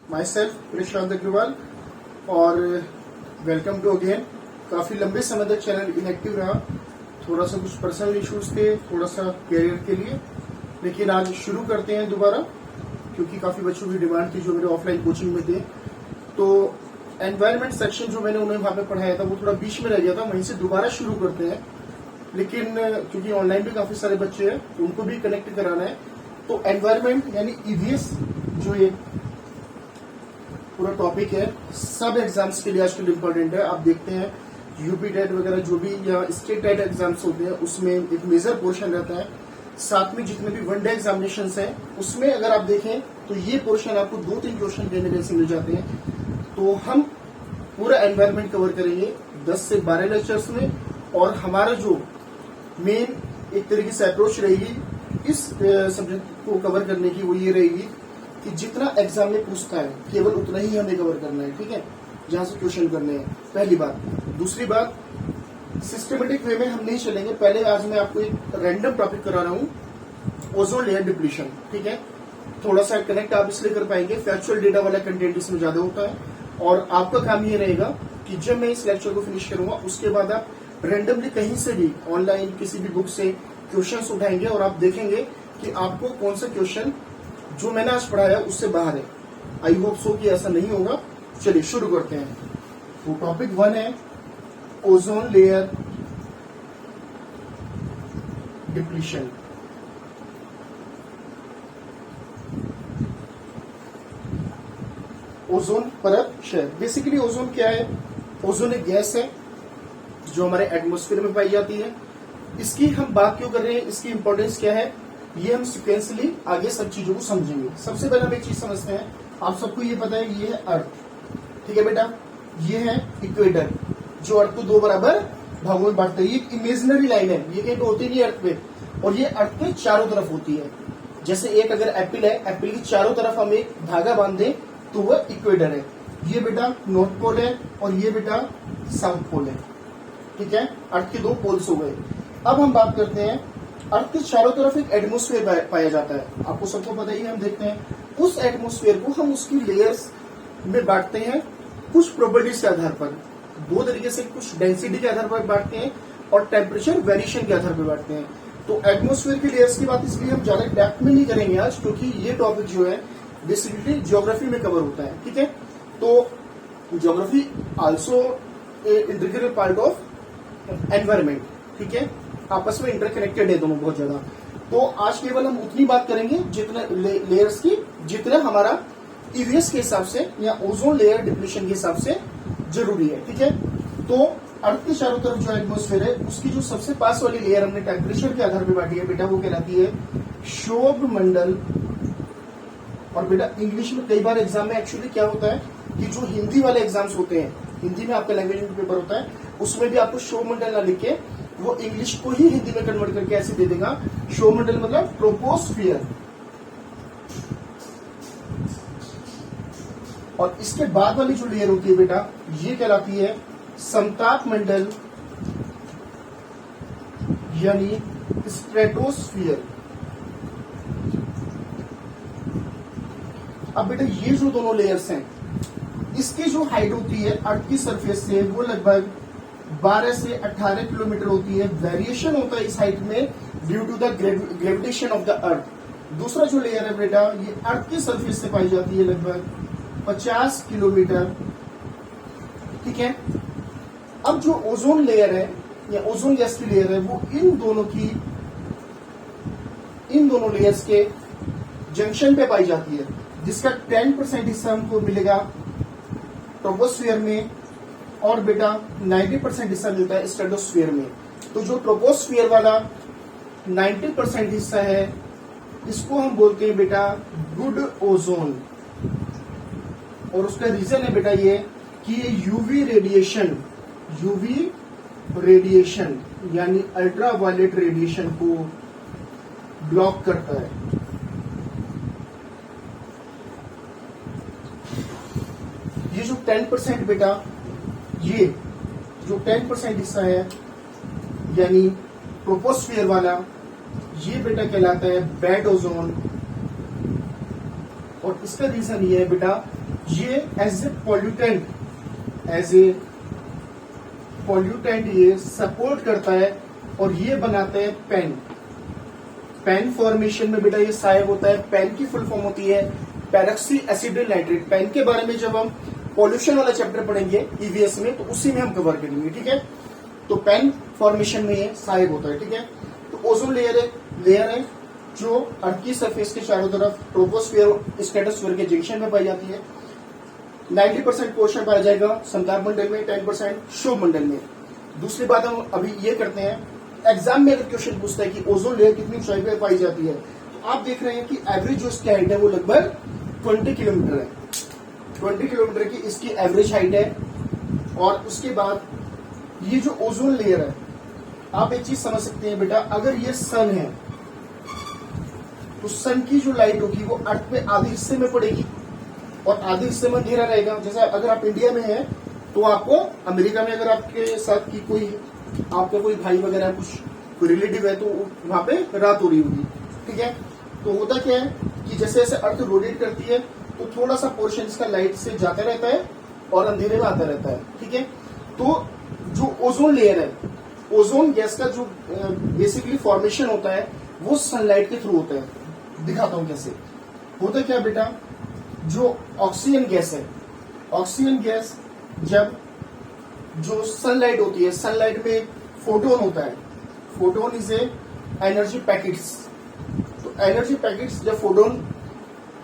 My self प्रशांत अग्रवाल और welcome to again. काफी लंबे समय तक चैनल इनएक्टिव रहा, थोड़ा सा कुछ पर्सनल इश्यूज थे, थोड़ा सा कैरियर के लिए, लेकिन आज शुरू करते हैं दोबारा क्योंकि काफी बच्चों की डिमांड थी जो मेरे ऑफलाइन कोचिंग में थे। तो एनवायरमेंट सेक्शन जो मैंने उन्हें वहां पे पढ़ाया था वो थोड़ा बीच में रह गया था, वहीं से दोबारा शुरू करते हैं। लेकिन क्योंकि ऑनलाइन भी काफी सारे बच्चे हैं, उनको भी कनेक्ट कराना है। तो एनवायरमेंट यानी ईवीएस जो ये पूरा टॉपिक है, सब एग्जाम्स के लिए आजकल इम्पोर्टेंट है। आप देखते हैं यूपी टेट वगैरह जो भी या स्टेट टेट एग्जाम्स होते हैं उसमें एक मेजर पोर्शन रहता है। साथ में जितने भी वनडे एग्जामिनेशन हैं उसमें अगर आप देखें तो ये पोर्शन आपको 2-3 क्वेश्चन देने से मिल जाते हैं। तो हम पूरा एनवायरमेंट कवर करेंगे 10 से 12 लेक्चर्स में, और हमारा जो मेन एक तरीके से अप्रोच रहेगी इस सब्जेक्ट को कवर करने की वो ये रहेगी कि जितना एग्जाम में पूछता है केवल उतना ही हमें कवर करना है, ठीक है, जहां से क्वेश्चन करने हैं। पहली बात। दूसरी बात, सिस्टमेटिक वे में हम नहीं चलेंगे। पहले आज मैं आपको एक रैंडम टॉपिक करा रहा हूँ, ओजोन लेयर डिप्लीशन, ठीक है। थोड़ा सा कनेक्ट आप इसलिए कर पाएंगे, फैक्चुअल डेटा वाला कंटेंट इसमें ज्यादा होता है, और आपका काम ये रहेगा कि जब मैं इस लेक्चर को फिनिश करूंगा उसके बाद आप रैंडमली कहीं से भी ऑनलाइन किसी भी बुक से क्वेश्चंस उठाएंगे और आप देखेंगे कि आपको कौन सा क्वेश्चन जो मैंने आज पढ़ाया उससे बाहर है। आई होप सो कि ऐसा नहीं होगा। चलिए शुरू करते हैं। तो टॉपिक 1 है ओजोन लेयर डिप्लीशन। ओजोन परत क्षय। बेसिकली ओजोन क्या है? ओजोन एक गैस है जो हमारे एटमॉस्फेयर में पाई जाती है। इसकी हम बात क्यों कर रहे हैं, इसकी इंपॉर्टेंस क्या है, ये हम सिक्वेंसली आगे सब चीजों को समझेंगे। सबसे पहले हम एक चीज समझते हैं, आप सबको ये पता है ये है अर्थ, ठीक है बेटा, ये है इक्वेटर जो अर्थ को 2 बराबर भागों में बांटता है। ये एक इमेजिनरी लाइन है, ये कहीं पे होती नहीं अर्थ पे, और ये अर्थ के चारों तरफ होती है। जैसे एक अगर एप्पल है, एप्पल की चारों तरफ हम एक धागा बांध दें तो वह इक्वेटर है। ये बेटा नॉर्थ पोल है और ये बेटा साउथ पोल है, ठीक है। अर्थ के 2 पोल्स हो गए। अब हम बात करते हैं, अर्थ के चारों तरफ एक एटमॉस्फेयर पाया जाता है, आपको सबको पता ही है। हम देखते हैं उस एटमॉस्फेयर को हम उसकी लेयर्स में बांटते हैं कुछ प्रॉपर्टीज के आधार पर। 2 तरीके से, कुछ डेंसिटी के आधार पर बांटते हैं और टेम्परेचर वेरिएशन के आधार पर बांटते हैं। तो एटमॉस्फेयर की लेयर्स की बात इसलिए हम ज्यादा डेप्थ में नहीं करेंगे आज, क्योंकि ये टॉपिक जो है बेसिकली ज्योग्राफी में कवर होता है, ठीक है। तो geography also integral part of environment, ठीक है, आपस में इंटरकनेक्टेड है दोनों बहुत ज्यादा। तो आज केवल हम उतनी बात करेंगे जितने लेयर्स की जितना हमारा ईवीएस के हिसाब से या ओजोन लेयर डिप्लीशन के हिसाब से जरूरी है, ठीक है। तो अर्थ के चारों तरफ जो एटमॉस्फेयर है उसकी जो सबसे पास वाली लेयर हमने टेम्परेचर के आधार पर बांटी है बेटा, वो कहलाती है क्षोभ मंडल। और बेटा इंग्लिश में कई बार एग्जाम में एक्चुअली क्या होता है कि जो हिंदी वाले एग्जाम्स होते हैं, हिंदी में आपका लैंग्वेज पेपर होता है, उसमें भी आपको क्षोभ मंडल ना लिख के वो इंग्लिश को ही हिंदी में कन्वर्ट करके ऐसे दे देगा, क्षोभ मंडल मतलब ट्रोपोस्फियर। और इसके बाद वाली जो लेयर होती है बेटा ये कहलाती है समताप मंडल यानी स्ट्रेटोस्फियर। अब बेटा ये जो दोनों लेयर्स हैं इसकी जो हाइट होती है अर्थ की सरफेस से वो लगभग 12 से 18 किलोमीटर होती है। वेरिएशन होता है इस हाइट में due to the gravitation of the earth. दूसरा जो लेयर है बेटा ये अर्थ की सरफेस से पाई जाती है लगभग 50 किलोमीटर, ठीक है। अब जो ओजोन लेयर है या ओजोन गैस की लेयर है वो इन दोनों लेयर्स के जंक्शन पे पाई जाती है, जिसका 10% हिस्सा हमको मिलेगा ट्रोपोस्फियर में और बेटा 90% हिस्सा मिलता है स्ट्रेटोस्फियर में। तो जो ट्रोपोस्फियर वाला 90% हिस्सा है इसको हम बोलते हैं बेटा गुड ओजोन। और उसका रीजन है बेटा ये कि ये यूवी रेडिएशन यानी अल्ट्रावायलेट रेडिएशन को ब्लॉक करता है। ये जो 10% बेटा, ये जो 10% हिस्सा है यानी ट्रोपोस्फियर वाला, ये बेटा कहलाता है बैड ओजोन। और इसका रीजन ये है बेटा ये एज ए पॉल्यूटेंट ये सपोर्ट करता है और ये बनाता है पेन फॉर्मेशन में बेटा ये सहायक होता है। पेन की फुल फॉर्म होती है पैरॉक्सी एसिडिल नाइट्रेट। पेन के बारे में जब हम पॉल्यूशन वाला चैप्टर पढ़ेंगे ईवीएस में तो उसी में हम कवर करेंगे, ठीक है। तो पेन फॉर्मेशन में ये सहायक होता है, ठीक है। तो ओजोन लेयर है जो अर्थ की सरफेस के चारों तरफ ट्रोपोस्फीयर स्ट्रेटोस्फीयर के जंक्शन में पाई जाती है। 90% पोर्शन पाया जाएगा संताप मंडल में, 10% शुभ मंडल में। दूसरी बात हम अभी ये करते हैं, एग्जाम में अगर क्वेश्चन पूछता है कि ओजोन लेयर कितनी ऊंचाई पर पाई जाती है, तो आप देख रहे हैं कि एवरेज जो इसकी हाइट है वो लगभग 20 किलोमीटर है। 20 किलोमीटर की इसकी एवरेज हाइट है। और उसके बाद ये जो ओजोन लेयर है, आप एक चीज समझ सकते हैं बेटा, अगर ये सन है तो सन की जो लाइट होगी वो अर्थ पे आधे हिस्से में पड़ेगी और आधे हिस्से में अंधेरा रहेगा। जैसे अगर आप इंडिया में हैं तो आपको, अमेरिका में अगर आपके साथ की कोई आपका कोई भाई वगैरह कुछ कोई रिलेटिव है तो वहां पे रात हो रही होगी, ठीक है। तो होता क्या है कि जैसे जैसे अर्थ रोटेट करती है तो थोड़ा सा पोर्शन इसका लाइट से जाता रहता है और अंधेरे में आता रहता है, ठीक है। तो जो ओजोन लेयर है, ओजोन गैस का जो बेसिकली फॉर्मेशन होता है वो सनलाइट के थ्रू होता है। दिखाता हूं कैसे होता क्या बेटा। जो ऑक्सीजन गैस है, ऑक्सीजन गैस जब जो सनलाइट होती है, सनलाइट में फोटोन होता है, photon is a energy packets. तो एनर्जी पैकेट्स जब फोटोन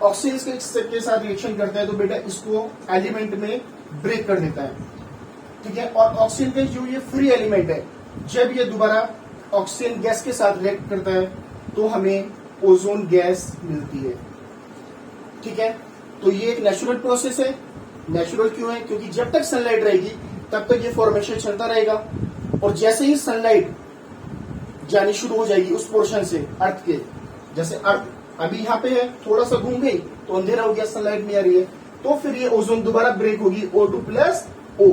ऑक्सीजन के साथ रिएक्शन करता है तो बेटा इसको एलिमेंट में ब्रेक कर देता है, ठीक है। और ऑक्सीजन का जो ये फ्री एलिमेंट है, जब ये दोबारा ऑक्सीजन गैस के साथ रिएक्ट करता है तो हमें ओजोन गैस मिलती है, ठीक है। तो ये एक नेचुरल प्रोसेस है। नेचुरल क्यों है? क्योंकि जब तक सनलाइट रहेगी तब तक ये फॉर्मेशन चलता रहेगा और जैसे ही सनलाइट जानी शुरू हो जाएगी उस पोर्शन से अर्थ के, जैसे अर्थ अभी यहाँ पे है, थोड़ा सा घूम गई तो अंधेरा हो गया, सनलाइट नहीं आ रही है, तो फिर ये ओजोन दोबारा ब्रेक होगी O2 प्लस O,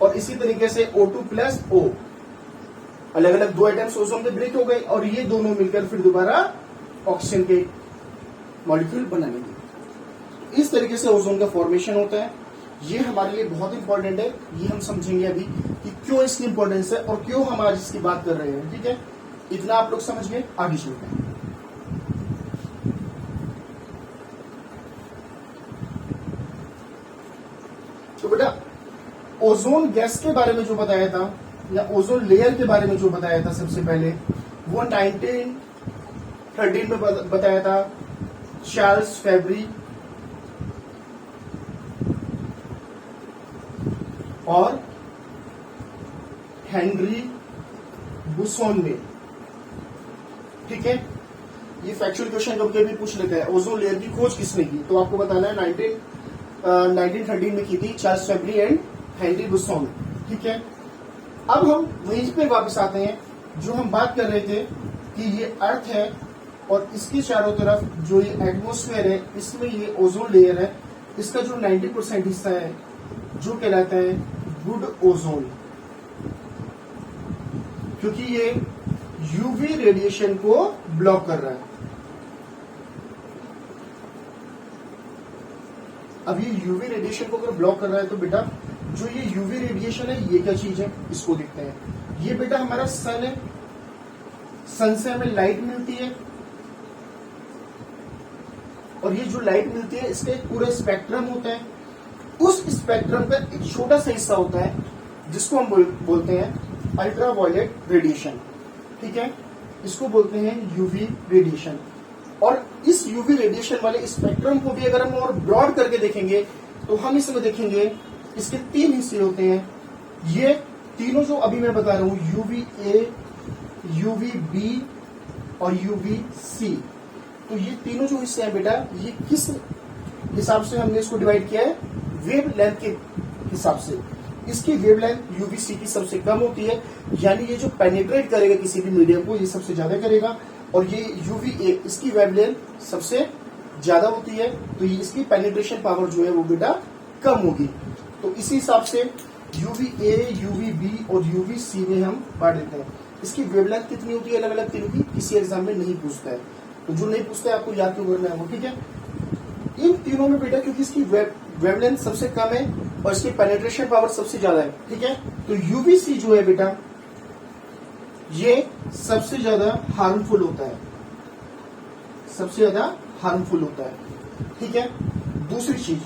और इसी तरीके से O2 प्लस O, अलग अलग दो आइटम्स ओजोन के ब्रेक हो गए और ये दोनों मिलकर फिर दोबारा ऑक्सीजन के मॉलिक्यूल बनाएंगे। इस तरीके से ओजोन का फॉर्मेशन होता है। ये हमारे लिए बहुत इंपॉर्टेंट है, ये हम समझेंगे अभी कि क्यों इसकी इंपॉर्टेंस है और क्यों हम आज इसकी बात कर रहे हैं, ठीक है। इतना आप लोग समझ गए, आगे चलते हैं। तो बेटा ओजोन गैस के बारे में जो बताया था या ओजोन लेयर के बारे में जो बताया था सबसे पहले, वो 1913 में बताया था चार्ल्स फैब्री और हेनरी बुसोन ने, ठीक है। ये फैक्चुअल क्वेश्चन कभी कभी पूछ लेते हैं, ओजोन लेयर की खोज किसने की, तो आपको बताना है 1913 में की थी चार्ल्स फैब्री एंड हेनरी बुसोन, ठीक है। अब हम वहीं पे वापस आते हैं जो हम बात कर रहे थे कि ये अर्थ है और इसके चारों तरफ जो ये एटमॉस्फेयर है इसमें ये ओजोन लेयर है, इसका जो 90% हिस्सा है जो कहलाता है गुड ओजोन, क्योंकि ये यूवी रेडिएशन को ब्लॉक कर रहा है। अब ये यूवी रेडिएशन को अगर ब्लॉक कर रहा है तो बेटा जो ये यूवी रेडिएशन है ये क्या चीज है, इसको देखते हैं। ये बेटा हमारा सन है, सन से हमें लाइट मिलती है और ये जो लाइट मिलती है इसका एक पूरा स्पेक्ट्रम होता है। उस स्पेक्ट्रम का एक छोटा सा हिस्सा होता है जिसको हम बोलते हैं अल्ट्रावायलेट रेडिएशन, ठीक है। इसको बोलते हैं यूवी रेडिएशन। और इस यूवी रेडिएशन वाले स्पेक्ट्रम को भी अगर हम और ब्रॉड करके देखेंगे तो हम इसमें देखेंगे इसके 3 हिस्से होते हैं। ये तीनों जो अभी मैं बता रहा हूं, यूवी ए, यूवी बी और यूवी सी, तो ये तीनों जो हिस्से हैं बेटा ये किस हिसाब से हमने इसको डिवाइड किया है, वेव लेंथ के हिसाब से। इसकी वेव लेंथ यूवीसी की सबसे कम होती है, यानी ये जो पेनिट्रेट करेगा किसी भी मीडियम को ये सबसे ज्यादा करेगा, और ये यूवीए इसकी वेव लेंथ सबसे ज्यादा होती है, तो ये इसकी पेनिट्रेशन पावर जो है वो बेटा कम होगी। तो इसी हिसाब से यूवीए, यूवीबी और यूवीसी में हम बांट देते हैं। इसकी वेवलेंथ कितनी होती है अलग अलग तीनों की, किसी एग्जाम में नहीं पूछता है, तो जो नहीं पूछता है आपको याद क्यों करना है वो, ठीक है। इन तीनों में बेटा क्योंकि इसकी वेवलेंथ सबसे कम है और इसकी पेनिट्रेशन पावर सबसे ज्यादा है। ठीक है, तो यूवीसी जो है बेटा ये सबसे ज्यादा हार्मफुल होता है, सबसे ज्यादा हार्मफुल होता है। ठीक है, दूसरी चीज,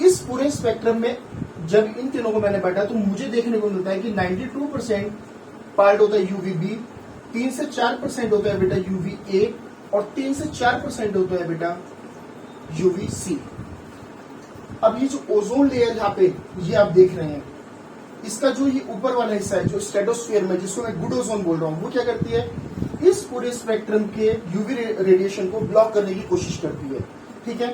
इस पूरे स्पेक्ट्रम में जब इन तीनों को मैंने बांटा तो मुझे देखने को मिलता है कि 92% पार्ट होता है यूवीबी, 3 से 4% होता है बेटा यूवीए और 3 से 4% होता है बेटा यूवीसी। अब ये जो ओजोन लेयर यहाँ पे ये आप देख रहे हैं, इसका जो ये ऊपर वाला हिस्सा है जो स्ट्रेटोस्फीयर में, जिसको मैं गुड ओजोन बोल रहा हूँ, वो क्या करती है, इस पूरे स्पेक्ट्रम के यूवी रेडिएशन को ब्लॉक करने की कोशिश करती है। ठीक है,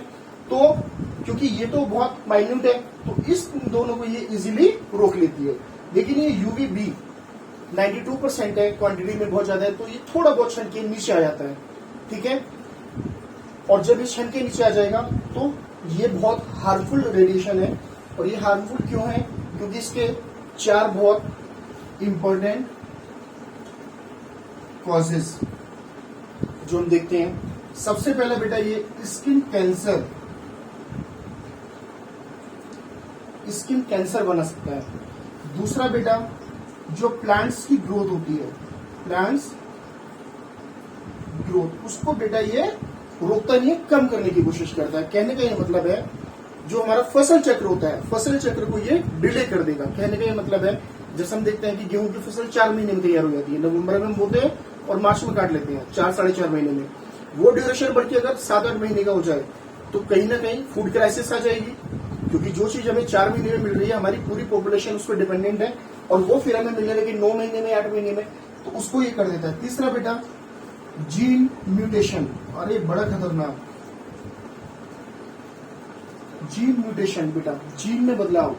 तो क्योंकि ये तो बहुत माइन्यूट है तो इस दोनों को ये इजीली रोक लेती है, लेकिन ये यूवी बी 92% है, क्वांटिटी में बहुत ज्यादा है, तो ये थोड़ा बहुत छन के नीचे आ जाता है। ठीक है, और जब ये छन के नीचे आ जाएगा तो ये बहुत हार्मफुल रेडिएशन है। और ये हार्मफुल क्यों है, क्योंकि इसके 4 बहुत इंपॉर्टेंट कॉजेस जो हम देखते हैं। सबसे पहला बेटा ये स्किन कैंसर, स्किन कैंसर बना सकता है। दूसरा बेटा जो प्लांट्स की ग्रोथ होती है, प्लांट्स ग्रोथ, उसको बेटा ये रोकता नहीं है, कम करने की कोशिश करता है। कहने का ये मतलब है जो हमारा फसल चक्र होता है, फसल चक्र को ये डिले कर देगा। कहने का ये मतलब है जैसे हम देखते हैं कि गेहूं की फसल 4 महीने में तैयार हो जाती है, नवंबर में बोते हैं और मार्च में काट लेते हैं, 4 साढ़े 4 महीने में। वो ड्यूरेशन बढ़ के अगर 7-8 महीने का हो जाए तो कहीं ना कहीं फूड क्राइसिस आ जाएगी, क्योंकि जो चीज हमें 4 महीने में मिल रही है हमारी पूरी पॉपुलेशन उस पर डिपेंडेंट है और वो फिर हमें मिलने लगी 9 महीने में, 8 महीने में, तो उसको ये कर देता है। तीसरा बेटा जीन म्यूटेशन, अरे बड़ा खतरनाक, जीन म्यूटेशन बेटा, जीन में बदलाव।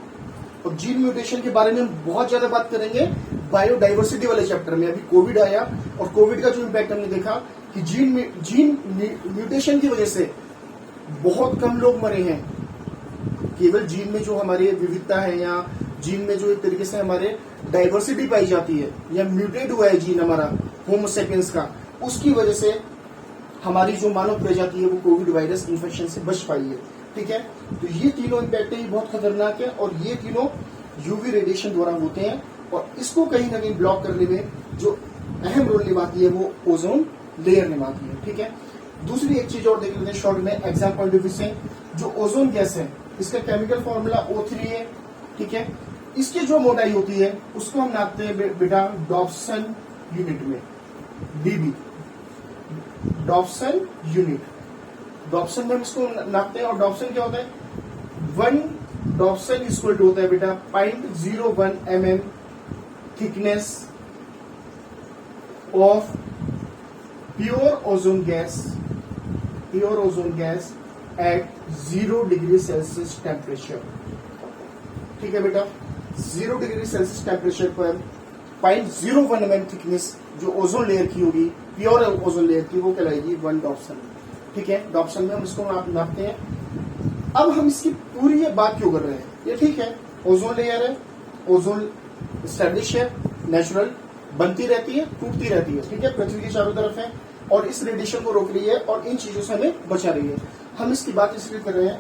और जीन म्यूटेशन के बारे में हम बहुत ज्यादा बात करेंगे बायोडाइवर्सिटी वाले चैप्टर में। अभी कोविड आया और कोविड का जो इम्पैक्ट हमने देखा कि जीन म्यूटेशन की वजह से बहुत कम लोग मरे हैं। केवल जीन में जो हमारी विविधता है या जीन में जो एक तरीके से हमारे डाइवर्सिटी पाई जाती है या म्यूटेट हुआ है जीन हमारा होमोसेपियंस का, उसकी वजह से हमारी जो मानव प्रजाति है वो कोविड वायरस इन्फेक्शन से बच पाई है। ठीक है, तो ये तीनों इम्पैक्ट है, ये बहुत खतरनाक है और ये तीनों यूवी रेडिएशन द्वारा होते हैं और इसको कहीं ना कहीं ब्लॉक करने में जो अहम रोल निभाती है वो ओजोन लेयर निभाती है। ठीक है, दूसरी एक चीज और देख लेते हैं शॉर्ट में एग्जाम पॉइंट ऑफ व्यू से। जो ओजोन गैस है इसका केमिकल फॉर्मूला O3 है। ठीक है, इसकी जो मोटाई होती है उसको हम नापते हैं बेटा डॉप्सन यूनिट में, डीबी, डॉप्सन यूनिट। डॉप्सन में हम इसको नापते हैं और डॉप्सन क्या होता है, 1 डॉप्सन इक्वल टू होता है बेटा 0.01 mm thickness of pure ozone gas, pure ozone gas at 0 degree Celsius temperature. ठीक है बेटा, 0 डिग्री सेल्सियस टेम्परेचर पर 0.01 mm थिकनेस जो ओजोन लेयर की होगी, प्योर ओजोन लेयर की, वो कहलाएगी 1 डॉप्सन। ठीक है, डॉप्सन में हम इसको नापते हैं। अब हम इसकी पूरी ये बात क्यों कर रहे हैं, ये ठीक है ओजोन लेयर है, ओजोन स्टैब्लिश है, नेचुरल, बनती रहती है, टूटती रहती है। ठीक है, पृथ्वी के चारों तरफ है और इस रेडिएशन को रोक रही है और इन चीजों से हमें बचा रही है। हम इसकी बात इसलिए कर रहे हैं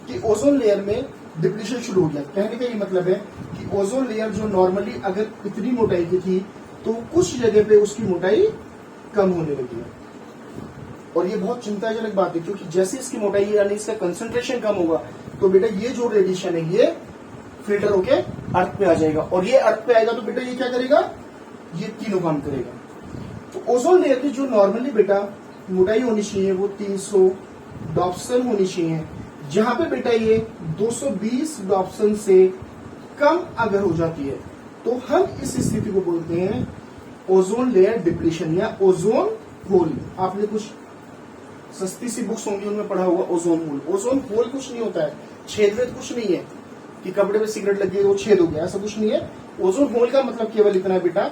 कि ओजोन लेयर में डिप्लीशन शुरू हो गया। कहने का ये मतलब है कि ओजोन लेयर जो नॉर्मली अगर इतनी मोटाई की थी तो कुछ जगह पे उसकी मोटाई कम होने लगी है और ये बहुत चिंताजनक बात है, क्योंकि जैसे इसकी मोटाई यानी इसका कंसंट्रेशन कम होगा तो बेटा ये जो रेडिएशन है ये फिल्टर होके अर्थ पे आ जाएगा और ये अर्थ पे आएगा तो बेटा ये क्या करेगा, ये तीनों काम करेगा। तो ओजोन लेयर की जो नॉर्मली बेटा मोटाई होनी चाहिए वो 300 डॉप्सन होनी चाहिए, जहां पे बेटा ये 220 डॉप्सन से कम अगर हो जाती है तो हम इस स्थिति को बोलते हैं ओजोन लेयर डिप्लीशन या ओजोन होल। आपने कुछ सस्ती सी बुक्स होंगी उनमें पढ़ा होगा ओजोन होल। ओजोन होल कुछ नहीं होता है, छेद वेद कुछ नहीं है कि कपड़े में सिगरेट लगी वो छेद हो गया, ऐसा कुछ नहीं है। ओजोन होल का मतलब केवल इतना है बेटा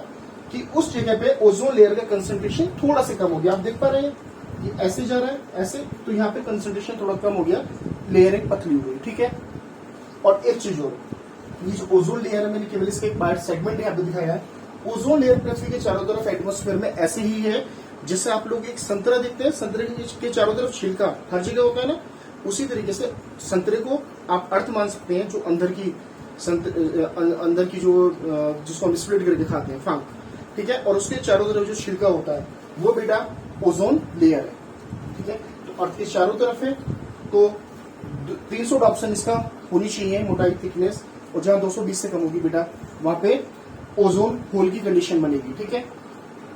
कि उस जगह पे ओजोन लेयर का कंसंट्रेशन थोड़ा से कम हो गया। आप देख पा रहे हैं ये ऐसे जा रहा है ऐसे, तो यहाँ पे कंसंट्रेशन थोड़ा कम हो गया, लेयर एक पतली हो गई। ठीक है, और एक चीज और, ये जो ओजोन लेयर है मैंने केवल इसका एक पार्ट सेगमेंट यहाँ पे दिखाया है। ओजोन लेयर पृथ्वी के चारों तरफ एटमॉस्फेयर में ऐसे ही है जैसे आप लोग एक संतरा देखते हैं, संतरे के चारों तरफ छिलका हर जगह होता है ना, उसी तरीके से संतरे को आप अर्थ मान सकते हैं, जो अंदर की जो जिसको हम स्प्लिट करके खाते हैं, फांक, ठीक है। और उसके चारों तरफ जो छिलका होता है वो बेटा ओजोन लेयर है, ठीक है। तो अर्थ के चारों तरफ है, तो 300 ऑप्शन इसका होनी चाहिए मोटाई, थिकनेस, और जहां 220 से कम होगी बेटा वहां पे ओजोन होल की कंडीशन बनेगी, ठीक है।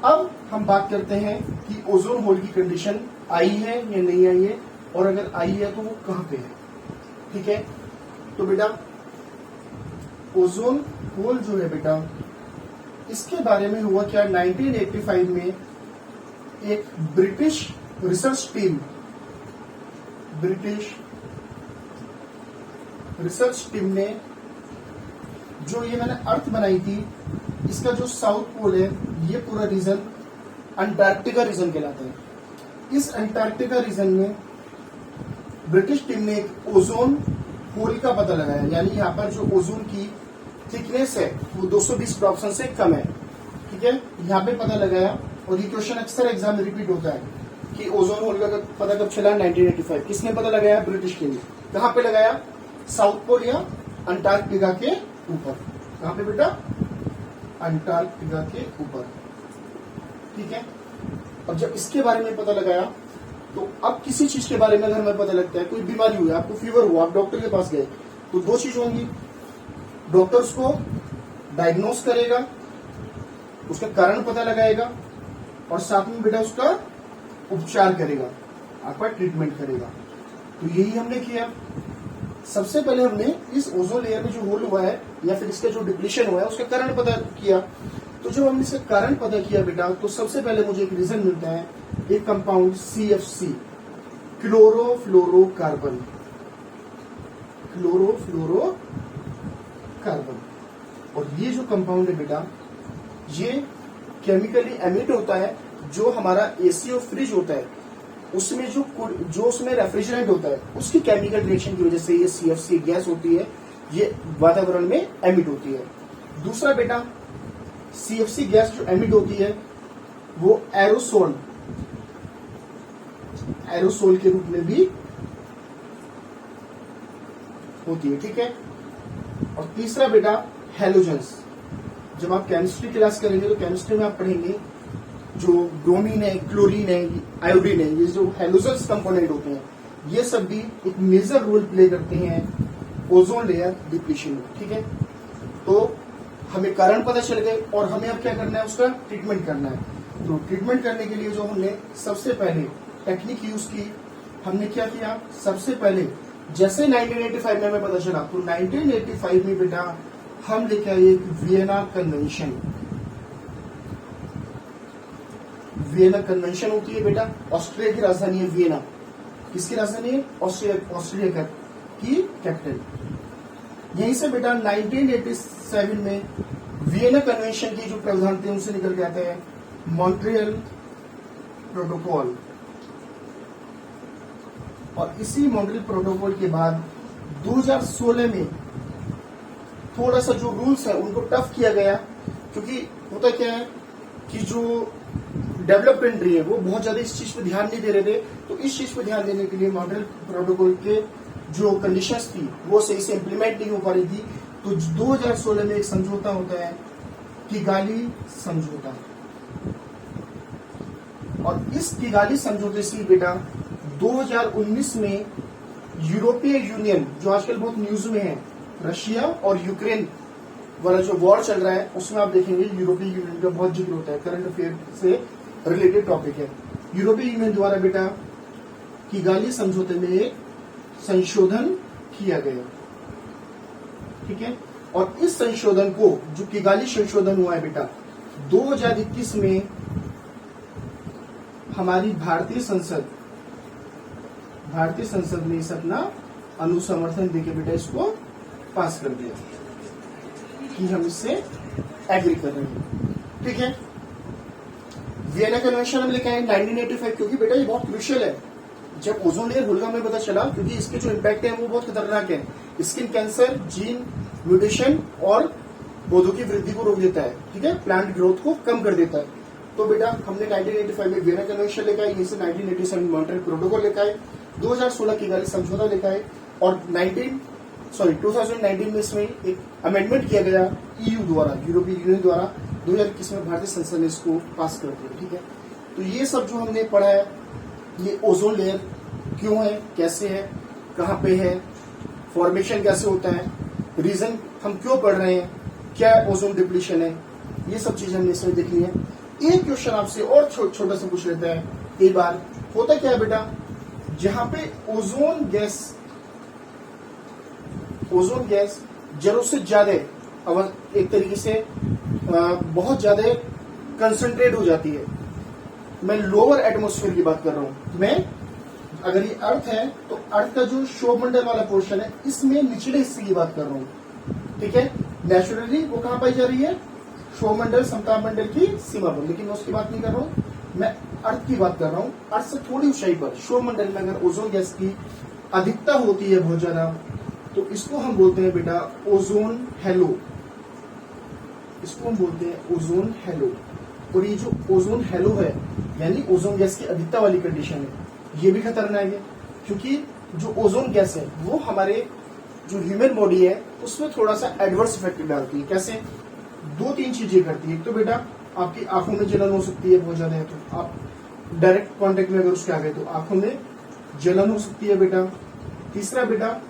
अब हम बात करते हैं कि ओजोन होल की कंडीशन आई है या नहीं आई है, और अगर आई है तो वो कहां पे है, ठीक है। तो बेटा ओजोन होल जो है बेटा, इसके बारे में हुआ क्या, 1985 में एक ब्रिटिश रिसर्च टीम ने जो ये मैंने अर्थ बनाई थी, इसका जो साउथ पोल है, ये पूरा रीजन अंटार्कटिका रीजन कहलाता है। इस अंटार्कटिका रीजन में ब्रिटिश टीम ने एक ओजोन होल का पता लगाया, यानी यहाँ पर जो ओजोन की थिकनेस है वो 220 डॉप्सन से कम है, ठीक है। यहाँ पे पता लगाया, और ये क्वेश्चन अक्सर एग्जाम में रिपीट होता है कि ओजोन होल का पता कब चला, 1985। किसने पता लगाया, ब्रिटिश टीम ने। कहाँ पे लगाया, साउथ पोल या अंटार्कटिका के ऊपर। कहाँ पे बेटा, अंटार्कटिका के ऊपर, ठीक है। अब जब इसके बारे में पता लगाया, तो अब किसी चीज के बारे में अगर हमें पता लगता है, कोई बीमारी हुई, आपको फीवर हुआ, आप डॉक्टर के पास गए, तो दो चीज होंगी, डॉक्टर उसको डायग्नोस करेगा, उसका कारण पता लगाएगा, और साथ में बेटा उसका उपचार करेगा, आपका ट्रीटमेंट करेगा। तो यही हमने किया। सबसे पहले हमने इस ओजोन लेयर में जो होल हुआ है या फिर इसका जो डिप्लीशन हुआ है उसका कारण पता किया। तो जब हमने इसका कारण पता किया बेटा, तो सबसे पहले मुझे एक रीजन मिलता है, एक कंपाउंड CFC, क्लोरोफ्लोरोकार्बन। और ये जो कंपाउंड है बेटा, ये केमिकली एमिट होता है। जो हमारा एसी और फ्रिज होता है उसमें जो उसमें रेफ्रिजरेंट होता है, उसकी केमिकल रिएक्शन की वजह से ये CFC गैस होती है, ये वातावरण में एमिट होती है। दूसरा बेटा, CFC गैस जो एमिट होती है वो एरोसोल के रूप में भी होती है, ठीक है। और तीसरा बेटा, हैलोजेंस। जब आप केमिस्ट्री क्लास करेंगे तो केमिस्ट्री में आप पढ़ेंगे जो ब्रोमीन है, क्लोरीन है, आयोडीन है, ये जो हैलोजेंस कंपोनेंट होते हैं, ये सब भी एक मेजर रोल प्ले करते हैं ओजोन लेयर डिप्लीशन में, ठीक है। तो हमें कारण पता चल गए, और हमें अब क्या करना है, उसका ट्रीटमेंट करना है। तो ट्रीटमेंट करने के लिए जो हमने सबसे पहले टेक्निक यूज की, हमने क्या किया, सबसे पहले जैसे 1985 में हमें पता चला, तो 1985 में बेटा हम लेके आए एक वियना कन्वेंशन होती है बेटा, ऑस्ट्रिया की राजधानी है वियना। किसकी राजधानी है, ऑस्ट्रिया की कैपिटल। यहीं से बेटा 1987 में वियना कन्वेंशन की जो प्रावधान थे उनसे निकल के आते हैं मॉन्ट्रियल प्रोटोकॉल। और इसी मॉन्ट्रियल प्रोटोकॉल के बाद 2016 में थोड़ा सा जो रूल्स है उनको टफ किया गया, क्योंकि होता क्या है कि जो डेवलप कंट्री है वो बहुत ज्यादा इस चीज पे ध्यान नहीं दे रहे थे। तो इस चीज पे ध्यान देने के लिए मॉन्ट्रियल प्रोटोकॉल के जो कंडीशंस थी वो सही से इम्प्लीमेंट नहीं हो पा रही थी। तो 2016 में एक समझौता होता है, किगाली समझौता। और इस किगाली समझौते से बेटा 2019 में यूरोपीय यूनियन, जो आजकल बहुत न्यूज में है, रशिया और यूक्रेन वाला जो वॉर चल रहा है, उसमें आप देखेंगे यूरोपीय यूनियन का बहुत जिक्र होता है, करंट अफेयर से रिलेटेड टॉपिक है। यूरोपीय यूनियन द्वारा बेटा किगाली समझौते में एक संशोधन किया गया, ठीक है। और इस संशोधन को, जो किगाली संशोधन हुआ है बेटा 2021 में, हमारी भारतीय संसद ने इस अपना अनुसमर्थन देके बेटा इसको पास कर दिया कि हम इससे एग्री कर रहे हैं, ठीक है। वियना कन्वेंशन हम लेके आए 1985, क्योंकि बेटा ये बहुत क्रूशियल है। जब ओजोन लेयर होगा हमें पता चला, क्योंकि इसके जो इम्पैक्ट है वो बहुत खतरनाक है। स्किन कैंसर, जीन म्यूटेशन और पौधों की वृद्धि को रोक देता है, ठीक है, प्लांट ग्रोथ को कम कर देता है। तो बेटा हमने 1985 में वियना कन्वेंशन लेकर आए, इसे 1987 मॉन्ट्रियल प्रोटोकॉल लेकर आए, 2016 किगाली समझौता लेकर आए, और 2019 में इसमें एक अमेंडमेंट किया गया EU द्वारा, यूरोपीय यूनियन द्वारा 2021 में भारतीय संसद ने इसको पास कर दिया। ठीक है, तो ये सब जो हमने पढ़ा है, ये ओजोन लेयर क्यों है, कैसे है, कहाँ पे है, फॉर्मेशन कैसे होता है, रीजन हम क्यों पढ़ रहे हैं, क्या ओजोन डिप्लीशन है, ये सब चीजें हमने इसमें देखनी है। एक क्वेश्चन आपसे और छोटा सा पूछ लेता है, कई बार होता क्या है बेटा, जहां पे ओजोन गैस जरूरत से ज्यादा एक तरीके से बहुत ज्यादा कंसंट्रेट हो जाती है। मैं लोअर एटमॉस्फेयर की बात कर रहा हूं। मैं अगर ये अर्थ है तो अर्थ का जो शोभमंडल वाला पोर्शन है, इसमें निचले हिस्से की बात कर रहा हूं। ठीक है, नेचुरली वो कहां पाई जा रही है, शोभमंडल समताप मंडल की सीमा पर, लेकिन मैं उसकी बात नहीं कर रहा हूं, मैं अर्थ की बात कर रहा हूं। अर्थ से थोड़ी ऊंचाई पर शोभमंडल में अगर ओजोन गैस की अधिकता होती है बहुत ज्यादा, तो इसको हम बोलते हैं बेटा ओजोन हेलो। इसको हम बोलते हैं ओजोन हेलो। और ये जो ओजोन हेलो है, यानी ओजोन गैस की अधिकता वाली कंडीशन है, ये भी खतरनाक है, क्योंकि जो ओजोन गैस है वो हमारे जो ह्यूमन बॉडी है उसमें थोड़ा सा एडवर्स इफेक्ट डालती है। कैसे? 2-3 चीजें करती है। एक तो बेटा आपकी आंखों में जलन हो सकती है बहुत ज्यादा है, तो आप डायरेक्ट कांटेक्ट में अगर उसके आ गए तो आंखों में जलन हो सकती है बेटा। तीसरा बेटा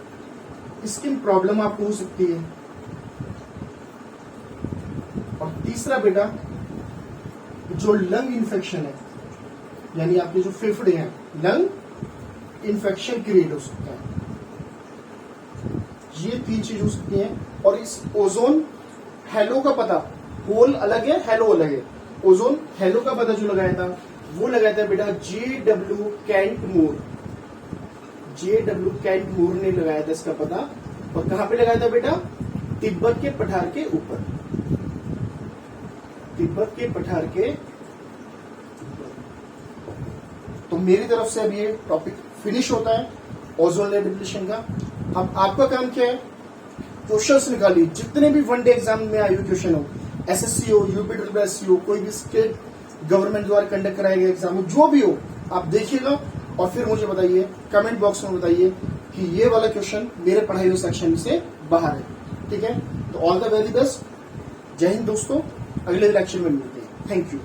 स्किन प्रॉब्लम आपको हो सकती है। और तीसरा बेटा जो लंग इन्फेक्शन है, यानी आपके जो फेफड़े हैं, लंग इन्फेक्शन क्रिएट हो सकता है। ये 3 चीज हो सकती हैं। और इस ओजोन हेलो का पता, होल अलग है, हेलो अलग है। ओजोन हेलो का पता जो लगाया था वो लगाया था बेटा J.W. कैंट मूर ने लगाया था इसका पता। और कहां पे लगाया था बेटा? तिब्बत के पठार के ऊपर। तिब्बत के पठार के। तो मेरी तरफ से अब ये टॉपिक फिनिश होता है ओजोन लेयर डिप्लीशन का। अब आपका काम क्या है? क्वेश्चंस निकालिए, जितने भी वनडे एग्जाम में आए हुए क्वेश्चन हो, SSC हो, UPSC हो, कोई भी स्टेट गवर्नमेंट द्वारा कंडक्ट कराया गया एग्जाम हो, जो भी हो, आप देखिएगा और फिर मुझे बताइए, कमेंट बॉक्स में बताइए कि ये वाला क्वेश्चन मेरे पढ़ाई हुए सेक्शन से बाहर है। ठीक है, तो ऑल द वेरी बेस्ट। जय हिंद दोस्तों, अगले लेक्चर में मिलते हैं। Thank you.